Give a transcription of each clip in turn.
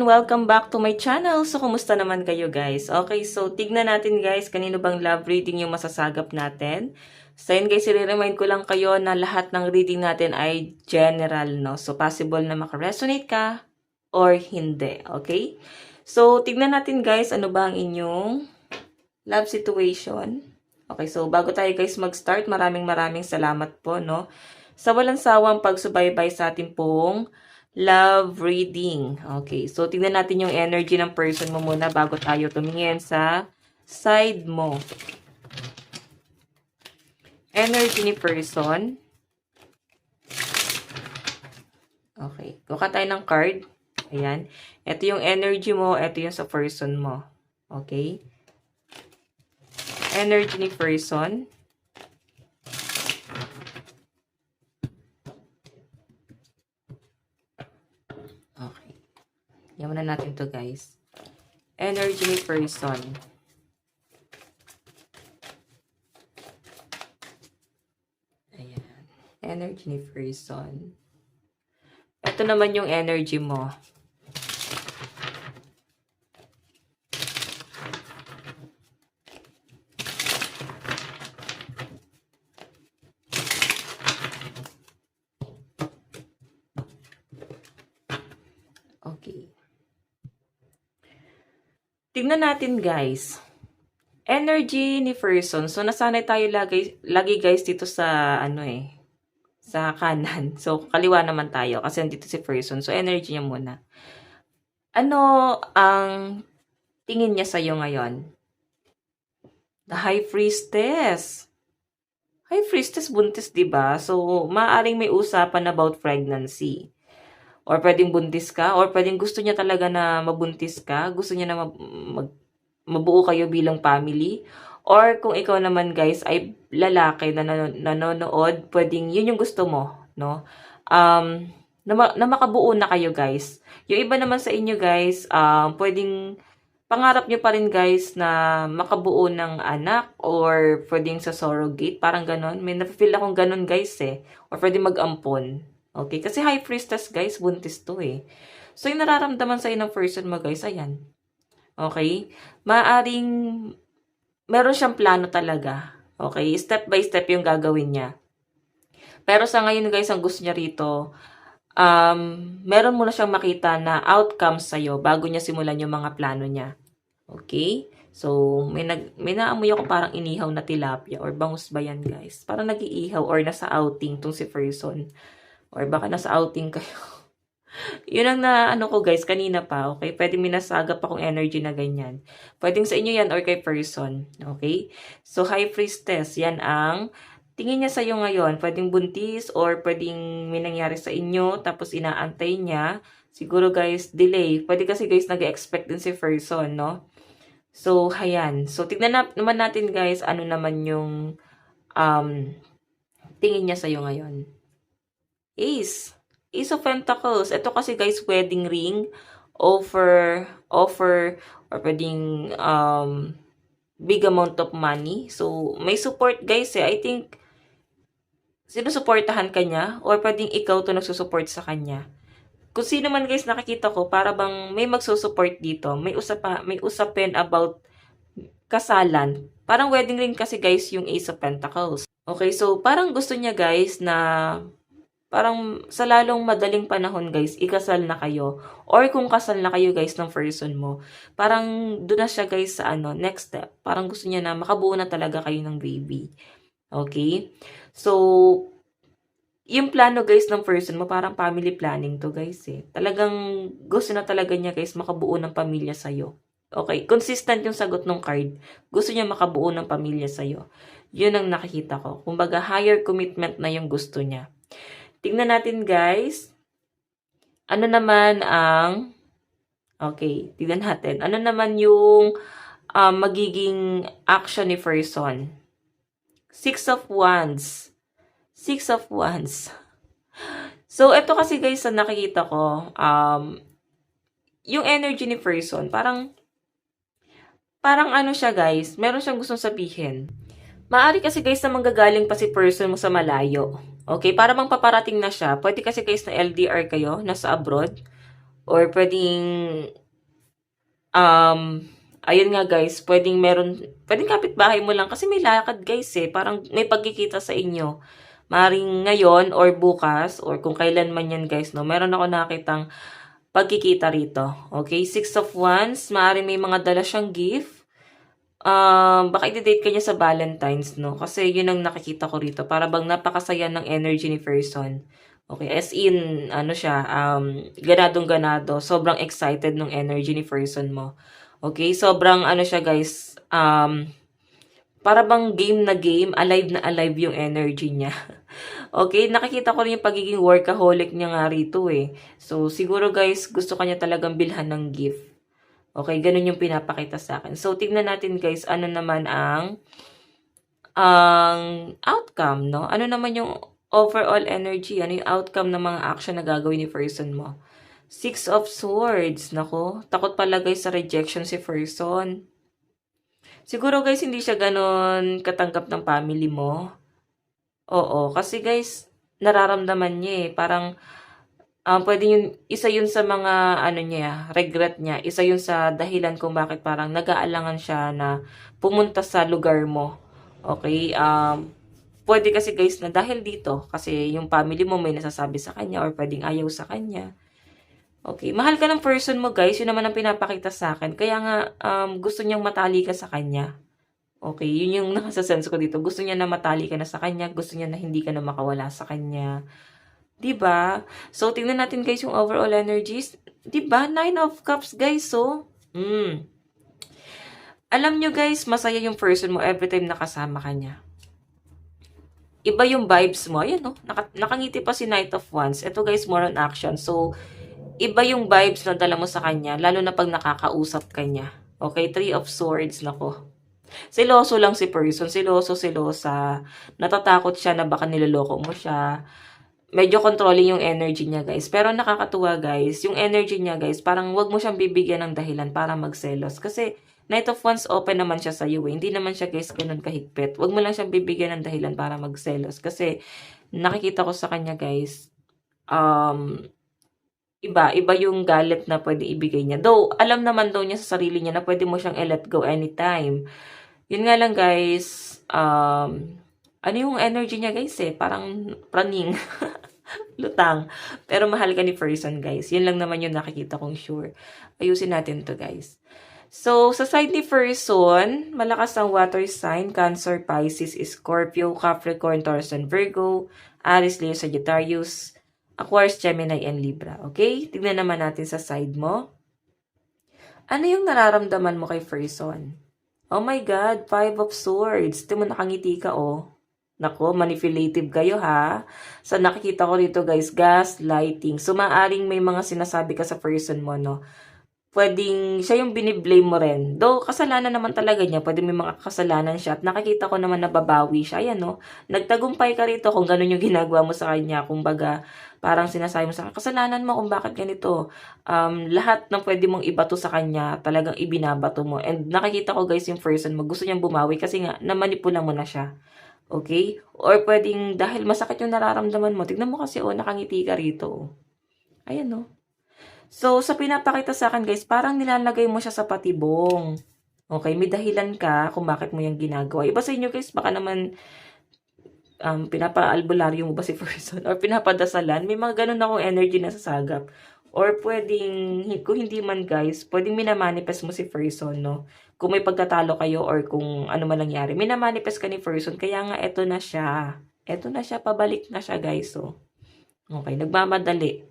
welcome back to my channel. So, kumusta naman kayo guys? Okay, so tignan natin guys, kanino bang love reading yung masasagap natin. So, yun guys, i-remind ko lang kayo na lahat ng reading natin ay general, no? So, possible na makaresonate ka or hindi, okay? So, tignan natin guys, ano ba ang inyong love situation. Okay, so bago tayo guys mag-start, maraming salamat po, no? Sa walang sawang pagsubaybay sa ating pong love reading. Okay, so tingnan natin yung energy ng person mo muna bago tayo tumingin sa side mo. Energy ni person. Okay, kuha tayo ng card. Ayan. Ito yung energy mo, ito yung sa person mo. Okay. Energy ni person. Okay. Yan muna natin to guys. Energy ni person. Ayan. Energy ni person. Ito naman yung energy mo. Okay. Tignan natin guys. Energy ni person. So, nasanay tayo lagi guys dito sa sa kanan. So, kaliwa naman tayo kasi nandito si person. So, energy niya muna. Ano ang tingin niya sa'yo ngayon? The High Priestess. High Priestess buntis, 'di ba? So, maaaring may usapan about pregnancy. Or pwedeng buntis ka, or pwedeng gusto niya talaga na mabuntis ka, gusto niya na mabuo kayo bilang family. Or kung ikaw naman guys ay lalaki na nanonood, pwedeng yun yung gusto mo, no? Na makabuo na kayo guys. Yung iba naman sa inyo guys, pwedeng pangarap nyo pa rin guys na makabuo ng anak or pwedeng sa surrogate, parang ganon. May napifeel akong ganon guys eh. Or pwedeng mag-ampon. Okay, kasi High Priestess guys, buntis to eh. So yung nararamdaman sa'yo ng person mo guys, ayan. Okay? Maaring meron siyang plano talaga. Okay? Step by step yung gagawin niya. Pero sa ngayon guys, ang gusto niya rito, meron muna siyang makita na outcome sa'yo bago niya simulan yung mga plano niya. Okay? So, may naamoy ako parang inihaw na tilapia or bangus ba yan guys? Parang nag-iihaw or nasa outing tong si person. Or baka nasa outing kayo. Yun ang ano ko guys, kanina pa, okay? Pwede minasagap akong energy na ganyan. Pwedeng sa inyo yan or kay person, okay? So, High Priestess, yan ang tingin niya sa'yo ngayon. Pwedeng buntis or pwedeng may nangyari sa inyo, tapos inaantay niya. Siguro guys, delay. Pwede kasi guys, nag-expect din si person, no? So, hayan. So, tignan naman natin guys, ano naman yung tingin niya sa'yo ngayon. Ace of Pentacles. Ito kasi guys, wedding ring, offer, or pwedeng big amount of money. So, may support guys eh. I think, sinusuportahan ka niya or pwedeng ikaw to nagsusupport sa kanya. Kung sino man guys nakikita ko, para bang may magsusupport dito. May usapin about kasalan. Parang wedding ring kasi guys yung Ace of Pentacles. Okay, so parang gusto niya guys na parang sa lalong madaling panahon guys, ikasal na kayo. Or kung kasal na kayo guys ng person mo, parang doon na siya guys sa next step. Parang gusto niya na makabuo na talaga kayo ng baby. Okay? So, yung plano guys ng person mo, parang family planning to guys eh. Talagang gusto na talaga niya guys makabuo ng pamilya sa'yo. Okay? Consistent yung sagot ng card. Gusto niya makabuo ng pamilya sa'yo. Yun ang nakikita ko. Kumbaga, higher commitment na yung gusto niya. Tingnan natin guys. Ano naman ang okay, tingnan natin. Ano naman yung magiging action ni person? Six of Wands. Six of Wands. So, ito kasi guys sa nakikita ko, yung energy ni person, parang ano siya guys, meron siyang gustong sabihin. Maari kasi guys na manggagaling pa si person mo sa malayo. Okay, para bang paparating na siya. Pwede kasi guys na LDR kayo, nasa abroad. Or pwedeng, ayun nga guys, pwedeng kapitbahay mo lang kasi may lakad guys eh. Parang may pagkikita sa inyo. Maring ngayon or bukas or kung kailan man yan guys, no, meron ako nakitang pagkikita rito. Okay, Six of Wands, maaaring may mga dala siyang gift. Baka i-date ka niya sa Valentine's, no? Kasi yun ang nakikita ko rito. Para bang napakasaya ng energy ni person. Okay, as in, ano siya, ganadong-ganado. Sobrang excited ng energy ni person mo. Okay, sobrang ano siya guys, para bang game na game, alive na alive yung energy niya. Okay, nakikita ko rin yung pagiging workaholic niya nga rito eh. So, siguro guys, gusto kanya talagang bilhan ng gift. Okay, ganun yung pinapakita sa akin. So, tignan natin guys, ano naman ang outcome, no? Ano naman yung overall energy? Ano yung outcome ng mga action na gagawin ni person mo? Six of Swords. Nako, takot pala guys sa rejection si person. Siguro guys, hindi siya ganun katanggap ng family mo. Oo, kasi guys, nararamdaman niya eh. Parang, pwede yun, isa yun sa mga, ano niya, regret niya. Isa yun sa dahilan kung bakit parang nag-aalangan siya na pumunta sa lugar mo. Okay, pwede kasi guys na dahil dito, kasi yung family mo may nasasabi sa kanya or pwedeng ayaw sa kanya. Okay, mahal ka ng person mo guys, yun naman ang pinapakita sa akin. Kaya nga, gusto niyang matali ka sa kanya. Okay, yun yung nasa-sense ko dito. Gusto niya na matali ka na sa kanya, gusto niya na hindi ka na makawala sa kanya. 'Di ba? So, tingnan natin guys yung overall energies. 'Di ba? Nine of Cups guys, so. Alam nyo guys, masaya yung person mo every time nakasama ka niya. Iba yung vibes mo. Ayan no, nakangiti pa si Knight of Wands. Ito guys, more on action. So, iba yung vibes na dala mo sa kanya, lalo na pag nakakausap ka niya. Okay, Three of Swords, nako. Seloso lang si person, selosa. Natatakot siya na baka niloloko mo siya. Medyo controlling yung energy niya, guys. Pero nakakatuwa, guys. Yung energy niya, guys, parang wag mo siyang bibigyan ng dahilan para magselos. Kasi, Knight of Wands, open naman siya sa iyo. Eh. Hindi naman siya, guys, ganun kahigpit. Wag mo lang siyang bibigyan ng dahilan para magselos. Kasi, nakikita ko sa kanya, guys, iba yung galit na pwede ibigay niya. Though, alam naman daw niya sa sarili niya na pwede mo siyang i-let go anytime. Yun nga lang, guys, ano yung energy niya, guys, eh? Parang praning. Lutang. Pero mahal ka ni person, guys. Yun lang naman yung nakikita kong sure. Ayusin natin to, guys. So, sa side ni person, malakas ang water sign, Cancer, Pisces, Scorpio, Capricorn, Taurus, and Virgo, Aries, Leo, Sagittarius, Aquarius, Gemini, and Libra. Okay? Tignan naman natin sa side mo. Ano yung nararamdaman mo kay person? Oh my God, Five of Swords. Ito mo nakangiti ka, oh. Nako, manipulative kayo ha. So, nakikita ko rito guys, gaslighting. So, maaring may mga sinasabi ka sa person mo, no? Pwedeng siya yung biniblame mo rin. Though, kasalanan naman talaga niya. Pwede may mga kasalanan siya. At nakikita ko naman na babawi siya. Ayan, no? Nagtagumpay ka rito kung ganun yung ginagawa mo sa kanya. Kung baga, parang sinasabi mo sa kanya, kasalanan mo kung bakit ganito. Lahat ng pwede mong ibato sa kanya, talagang ibinabato mo. And nakikita ko guys yung person mo, gusto niyang bumawi kasi nga, namanipula mo na siya. Okay? Or pwedeng dahil masakit yung nararamdaman mo. Tignan mo kasi, oh, nakangiti ka rito. Ayan, no? So, sa pinapakita sa akin, guys, parang nilalagay mo siya sa patibong. Okay? May dahilan ka kung bakit mo yung ginagawa. Iba sa inyo, guys, baka naman pinapa-albularyo mo ba si person? Or pinapadasalan? May mga ganun akong energy na sasagap. Or pwedeng, kung hindi man, guys, pwedeng minamanifest mo si person, no? Kung may pagtatalo kayo or kung ano man nangyari, minamanifest ka ni person, kaya nga eto na siya. Eto na siya, pabalik na siya guys. So, okay, nagmamadali.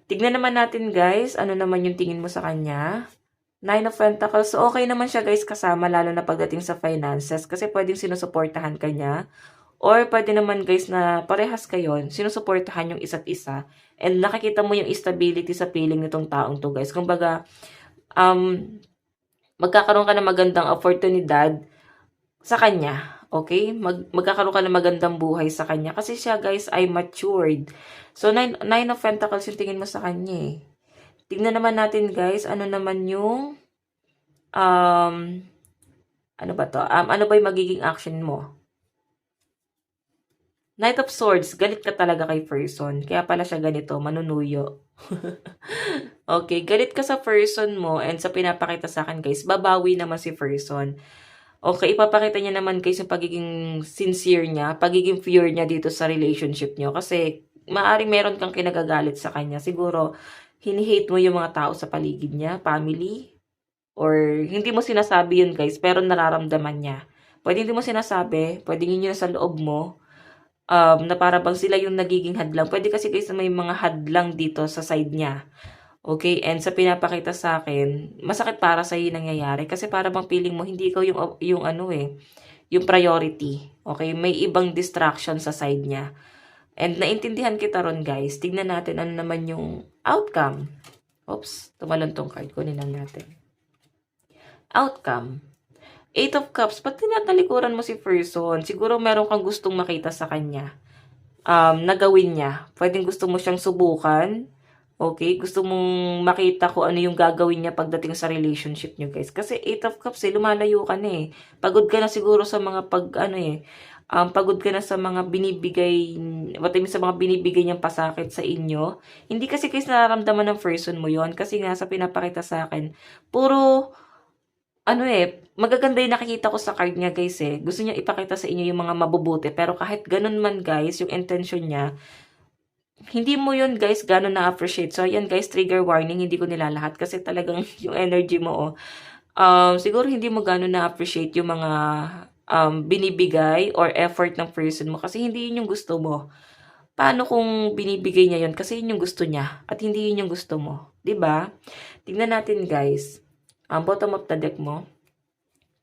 Tignan naman natin guys, ano naman yung tingin mo sa kanya. Nine of Pentacles, so okay naman siya guys kasama, lalo na pagdating sa finances, kasi pwedeng sinusuportahan ka niya. Or pwede naman guys na parehas kayo, sinusuportahan yung isa't isa. And nakikita mo yung stability sa feeling nitong taong to guys. Kumbaga, magkakaroon ka ng magandang oportunidad sa kanya. Okay? Magkakaroon ka ng magandang buhay sa kanya. Kasi siya, guys, ay matured. So, nine of Pentacles yung tingin mo sa kanya eh. Tignan naman natin, guys, ano naman yung, ano ba to? Ano ba yung magiging action mo? Knight of Swords, galit ka talaga kay person. Kaya pala siya ganito, manunuyo. Okay, galit ka sa person mo and sa pinapakita sa akin guys, babawi naman si person. Okay, ipapakita niya naman guys yung pagiging sincere niya, pagiging pure niya dito sa relationship niyo. Kasi maaaring meron kang kinagagalit sa kanya. Siguro, hini-hate mo yung mga tao sa paligid niya, family, or hindi mo sinasabi yun guys, pero nararamdaman niya. Pwede hindi mo sinasabi, pwede yun yun sa loob mo, na para bang sila yung nagiging hadlang. Pwede kasi guys na may mga hadlang dito sa side niya. Okay, and sa pinapakita sa akin, masakit para sa iyo nangyayari kasi para bang feeling mo hindi ikaw yung ano yung priority. Okay, may ibang distraction sa side niya. And naintindihan kita ron guys. Tignan natin ano naman yung outcome. Oops, tumalon tong card. Kunin lang natin. Outcome. Eight of Cups. Pag tinatalikuran mo si person, siguro meron kang gustong makita sa kanya. Nagawin niya. Pwedeng gusto mo siyang subukan. Okay? Gusto mong makita kung ano yung gagawin niya pagdating sa relationship niyo, guys. Kasi Eight of Cups, lumalayo ka na eh. Pagod ka na siguro sa mga pagod ka na sa mga binibigay, sa mga binibigay niyang pasakit sa inyo. Hindi kasi guys nararamdaman ng person mo yon kasi nga sa pinapakita sa akin, puro magaganda yung nakikita ko sa card niya guys eh. Gusto niya ipakita sa inyo yung mga mabubuti. Pero kahit ganun man guys, yung intention niya, hindi mo yun guys gano'n na-appreciate. So ayan guys, trigger warning, hindi ko nilalahat kasi talagang yung energy mo siguro hindi mo gano'n na-appreciate yung mga binibigay or effort ng person mo kasi hindi yun yung gusto mo. Paano kung binibigay niya yun kasi yun yung gusto niya at hindi yun yung gusto mo, 'di ba? Tingnan natin guys. Ang bottom of the deck mo,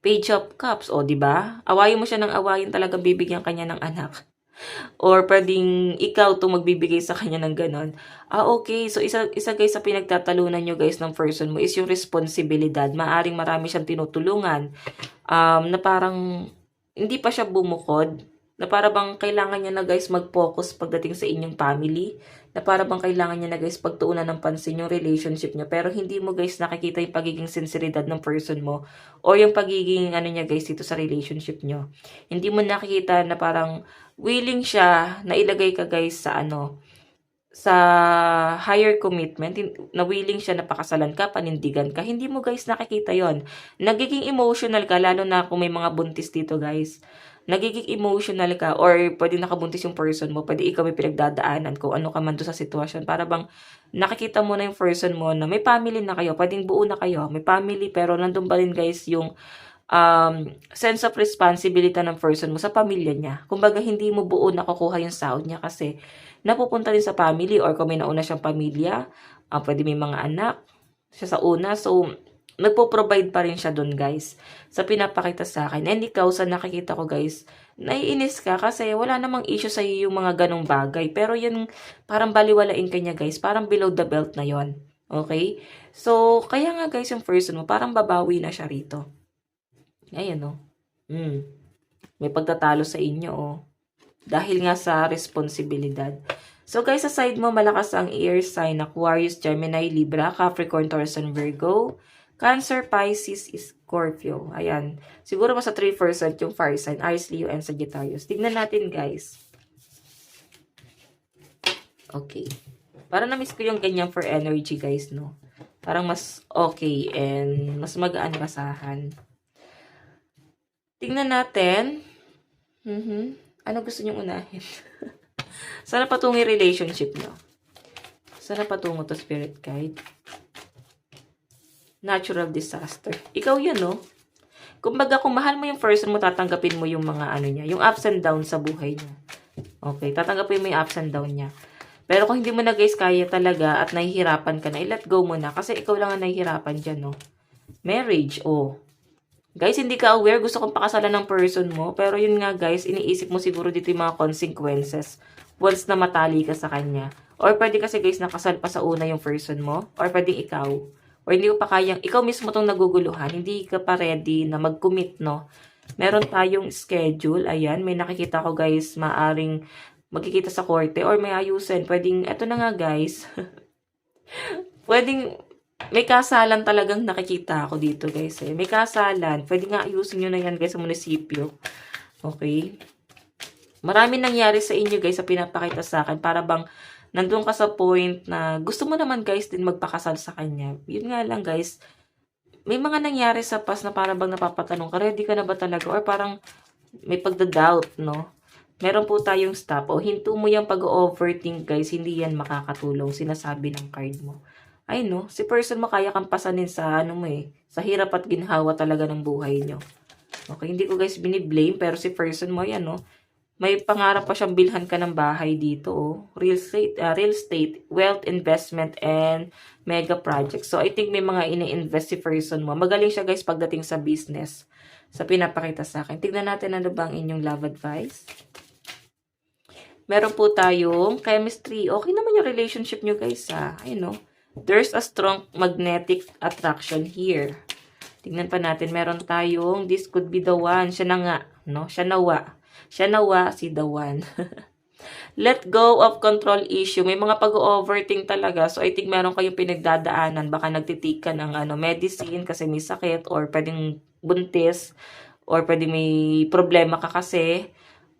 Page of Cups, o 'di ba? Awayin mo siya ng awayin, talaga bibigyan kanya ng anak. Or pwedeng ikaw 'tong magbibigay sa kanya ng gano'n. Okay. So, isa guys sa pinagtatalunan nyo guys ng person mo is yung responsibilidad. Maaring marami siyang tinutulungan. Na parang hindi pa siya bumukod. Na para bang kailangan niya na guys mag-focus pagdating sa inyong family. Na para bang kailangan niya na guys pagtuunan ng pansin yung relationship niya. Pero hindi mo guys nakikita yung pagiging sinseridad ng person mo. O yung pagiging niya guys dito sa relationship nyo. Hindi mo nakikita na parang willing siya na ilagay ka guys sa sa higher commitment, na willing siya na pakasalan ka, panindigan ka. Hindi mo guys nakikita yon. Nagiging emotional ka, lalo na kung may mga buntis dito guys. Nagiging emotional ka, or pwede nakabuntis yung person mo, pwede ikaw may pinagdadaanan kung ano ka man doon sa sitwasyon. Para bang nakikita mo na yung person mo na may family na kayo, pwedeng buo na kayo, may family, pero nandun ba rin guys yung sense of responsibility ng person mo sa pamilya niya. Kumbaga, hindi mo buo nakukuha yung sahod niya kasi napupunta rin sa family, or kung may nauna siyang pamilya, pwede may mga anak siya sa una. So, nagpo-provide pa rin siya dun guys sa pinapakita sa akin. And ikaw, sa nakikita ko guys, naiinis ka kasi wala namang issue sa iyo yung mga ganong bagay. Pero yun, parang baliwalain ka niya guys. Parang below the belt na yon. Okay? So, kaya nga guys, yung person mo, parang babawi na siya rito. Ayan, oh. May pagtatalo sa inyo, oh. Dahil nga sa responsibilidad. So, guys, sa side mo, malakas ang air sign, Aquarius, Gemini, Libra, Capricorn, Taurus, and Virgo. Cancer, Pisces, Scorpio. Ayan. Siguro mas sa 3% yung fire sign, Aries, Leo, and Sagittarius. Tignan natin, guys. Okay. Para na-miss ko yung ganyan for energy, guys, no? Parang mas okay and mas magaan basahan. Tingnan natin. Ano gusto niyong unahin? Sana patungo yung relationship niyo. Sana patungo to, Spirit Guide. Natural disaster. Ikaw yan, no? Kumbaga, kung mahal mo yung person mo, tatanggapin mo yung mga niya, yung ups and downs sa buhay niya. Okay, tatanggapin mo yung ups and downs niya. Pero kung hindi mo na guys kaya talaga at nahihirapan ka na, let go mo na. Kasi ikaw lang ang nahihirapan dyan, no? Marriage, oh. Guys, hindi ka aware, gusto kong pakasalan ng person mo. Pero yun nga guys, iniisip mo siguro dito yung mga consequences once na matali ka sa kanya. Or pwede kasi guys, nakasal pa sa una yung person mo. Or pwede ikaw. Or hindi ko pa kayang, ikaw mismo tong naguguluhan. Hindi ka pa ready na mag-commit, no? Meron tayong schedule. Ayan, may nakikita ko guys, maaring magkikita sa korte. Or may ayusin. Pwedeng, eto na nga guys. Pwedeng, may kasalan talagang nakikita ako dito guys eh. May kasalan. Pwede nga ayusin nyo na yan guys sa munisipyo. Okay? Marami nangyari sa inyo guys sa pinapakita sa akin. Para bang nandun ka sa point na gusto mo naman guys din magpakasal sa kanya. Yun nga lang guys, may mga nangyari sa past na parang bang napapatanong ka, ready ka na ba talaga? Or parang may pagda-doubt, no? Meron po tayong stop. O, hinto mo yung pag-overthink, guys. Hindi yan makakatulong. Sinasabi ng card mo. Ay, no? Si person mo kaya kang pasanin sa, ano mo eh, sa hirap at ginhawa talaga ng buhay nyo. Okay, hindi ko guys biniblame, pero si person mo, yan, no? May pangarap pa siyang bilhan ka ng bahay dito, oh. Real estate, wealth investment, and mega project. So, I think may mga ini-invest si person mo. Magaling siya, guys, pagdating sa business. Sa pinapakita sa akin. Tignan natin ano ba ang inyong love advice. Meron po tayong chemistry. Okay naman yung relationship nyo, guys, ha. I know. There's a strong magnetic attraction here. Tignan pa natin. Meron tayong this could be the one. Siya na nga, no? Siya nawa. Siya nawa, si the one. Let go of control issue. May mga pag-overthink talaga. So, I think meron kayong pinagdadaanan. Baka nagtitik ka ng medicine kasi may sakit or pwedeng buntis or pwedeng may problema ka kasi.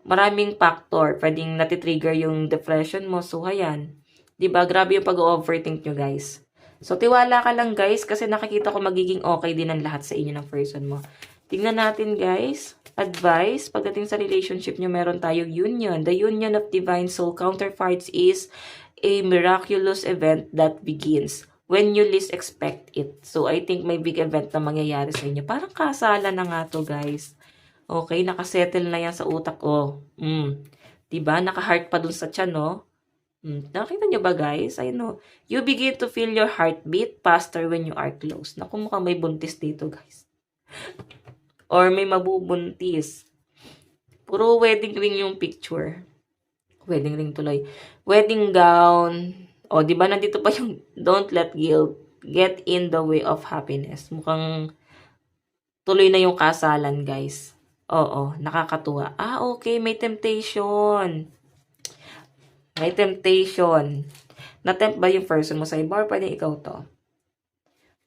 Maraming factor. Pwedeng natitrigger yung depression mo. So, ayan. Diba? Grabe yung pag-overthink nyo, guys. So, tiwala ka lang, guys, kasi nakikita ko magiging okay din ang lahat sa inyo ng person mo. Tingnan natin, guys. Advice, pagdating sa relationship nyo, meron tayong union. The union of divine soul counterparts is a miraculous event that begins when you least expect it. So, I think may big event na mangyayari sa inyo. Parang kasalan na nga to, guys. Okay, nakasettle na yan sa utak ko. Diba? Naka-heart pa dun sa tiyan, no? Nakita nyo ba, guys? I know. You begin to feel your heartbeat faster when you are close. Naku, mukhang may buntis dito, guys. Or may mabubuntis. Puro wedding ring yung picture. Wedding ring tuloy. Wedding gown. O, di ba nandito pa yung don't let guilt get in the way of happiness. Mukhang tuloy na yung kasalan, guys. Oo, nakakatuwa. Okay, may temptation. May temptation. Na-tempt ba yung person mo sa iba or pwede ikaw to?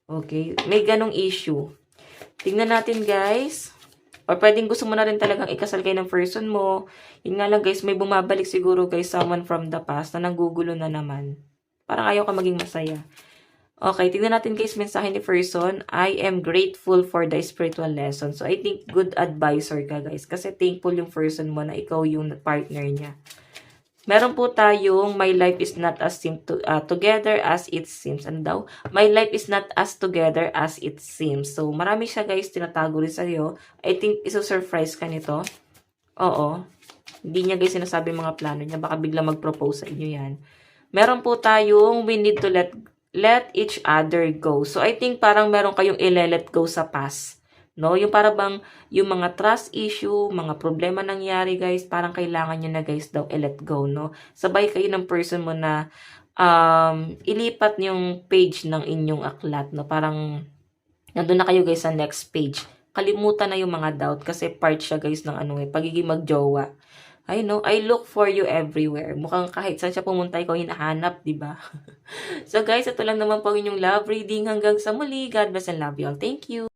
Okay, may ganong issue. Tingnan natin, guys. Or pwedeng gusto mo na rin talagang ikasal kayo ng person mo. Yun nga lang, guys, may bumabalik siguro, guys, someone from the past na nanggugulo na naman. Parang ayaw ka maging masaya. Okay, tingnan natin, guys, mensahe ni person. I am grateful for the spiritual lesson. So, I think good advisor ka, guys. Kasi thankful yung person mo na ikaw yung partner niya. Meron po tayong my life is not as together as it seems. Ano daw? My life is not as together as it seems. So, marami siya, guys, tinatago rin sa'yo. I think iso-surprise ka nito. Oo. Hindi niya, guys, sinasabi mga plano niya. Baka bigla mag-propose sa inyo yan. Meron po tayong we need to let each other go. So, I think parang meron kayong i-let go sa past. No, yung para bang yung mga trust issue, mga problema nangyari, guys, parang kailangan nyo na, guys, daw i-let go, no? Sabay kayo ng person mo na ilipat yung page ng inyong aklat, no? Parang nandun na kayo, guys, sa next page. Kalimutan na yung mga doubt kasi part siya, guys, ng pagiging magjowa. I know, I look for you everywhere. Mukhang kahit saan siya pumunta, ikaw hinahanap, di ba? So, guys, ito lang naman po inyong love reading. Hanggang sa muli. God bless and love you all. Thank you.